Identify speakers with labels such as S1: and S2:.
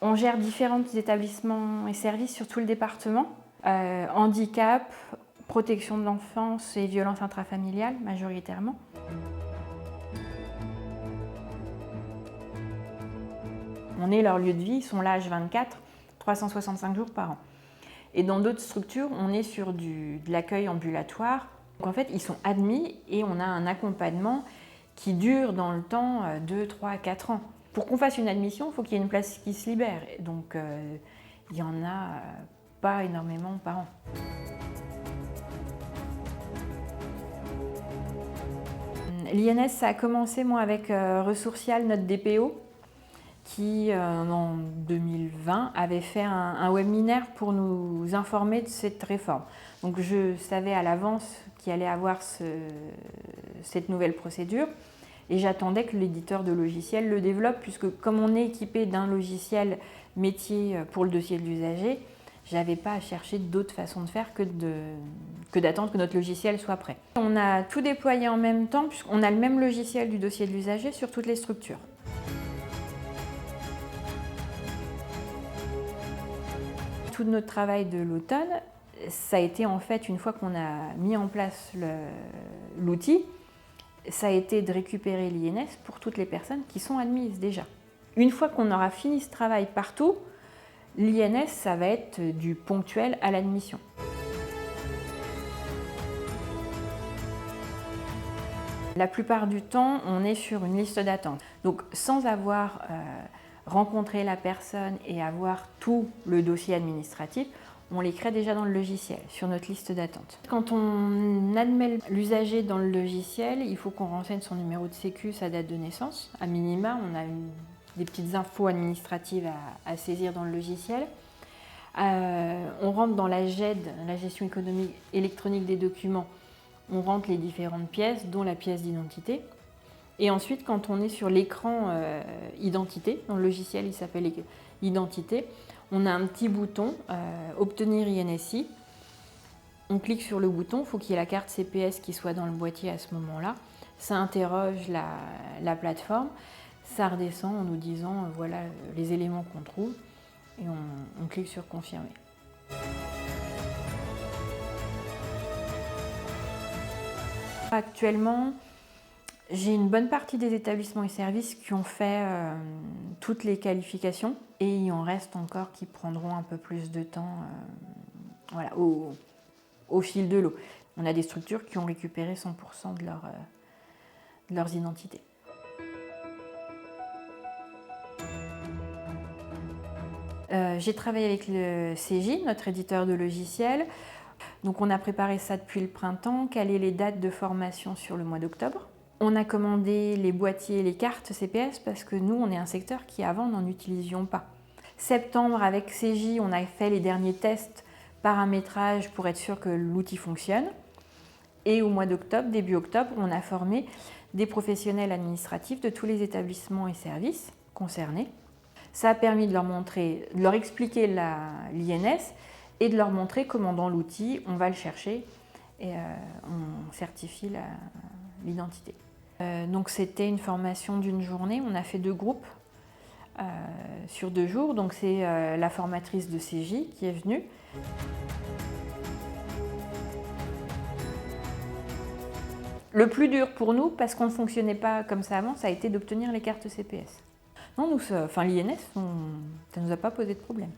S1: On gère différents établissements et services sur tout le département. Handicap, protection de l'enfance et violences intrafamiliales majoritairement. On est leur lieu de vie, ils sont là H24, 365 jours par an. Et dans d'autres structures, on est sur de l'accueil ambulatoire. Donc en fait, ils sont admis et on a un accompagnement qui dure dans le temps 2, 3, 4 ans. Pour qu'on fasse une admission, il faut qu'il y ait une place qui se libère. Donc il n'y en a pas énormément par an. L'INS, ça a commencé moi avec Ressourcial, notre DPO, qui en 2020 avait fait un webinaire pour nous informer de cette réforme. Donc je savais à l'avance qu'il allait avoir cette nouvelle procédure et j'attendais que l'éditeur de logiciel le développe, puisque comme on est équipé d'un logiciel métier pour le dossier de l'usager, je n'avais pas à chercher d'autres façons de faire que d'attendre que notre logiciel soit prêt. On a tout déployé en même temps, puisqu'on a le même logiciel du dossier de l'usager sur toutes les structures. Tout notre travail de l'automne, ça a été en fait, une fois qu'on a mis en place l'outil, ça a été de récupérer l'INS pour toutes les personnes qui sont admises déjà. Une fois qu'on aura fini ce travail partout, l'INS, ça va être du ponctuel à l'admission. La plupart du temps, on est sur une liste d'attente. Donc sans avoir rencontrer la personne et avoir tout le dossier administratif, on les crée déjà dans le logiciel, sur notre liste d'attente. Quand on admet l'usager dans le logiciel, il faut qu'on renseigne son numéro de sécu, sa date de naissance. À minima, on a des petites infos administratives à saisir dans le logiciel. On rentre dans la GED, la gestion économique électronique des documents. On rentre les différentes pièces, dont la pièce d'identité. Et ensuite, quand on est sur l'écran identité, dans le logiciel il s'appelle identité, on a un petit bouton obtenir INSI. On clique sur le bouton, il faut qu'il y ait la carte CPS qui soit dans le boîtier à ce moment-là. Ça interroge la plateforme, ça redescend en nous disant voilà les éléments qu'on trouve et on clique sur confirmer. Actuellement, j'ai une bonne partie des établissements et services qui ont fait toutes les qualifications et il en reste encore qui prendront un peu plus de temps voilà, au fil de l'eau. On a des structures qui ont récupéré 100% de leurs identités. J'ai travaillé avec le CJ, notre éditeur de logiciels. Donc on a préparé ça depuis le printemps, calé les dates de formation sur le mois d'octobre. On a commandé les boîtiers et les cartes CPS parce que nous, on est un secteur qui avant n'en utilisions pas. Septembre, avec CJ, on a fait les derniers tests paramétrage pour être sûr que l'outil fonctionne. Et au mois d'octobre, début octobre, on a formé des professionnels administratifs de tous les établissements et services concernés. Ça a permis de leur expliquer l'INS et de leur montrer comment dans l'outil, on va le chercher et on certifie l'identité. Donc c'était une formation d'une journée, on a fait 2 groupes sur 2 jours. Donc c'est la formatrice de CJ qui est venue. Le plus dur pour nous, parce qu'on ne fonctionnait pas comme ça avant, ça a été d'obtenir les cartes CPS. Non, l'INS, ça ne nous a pas posé de problème.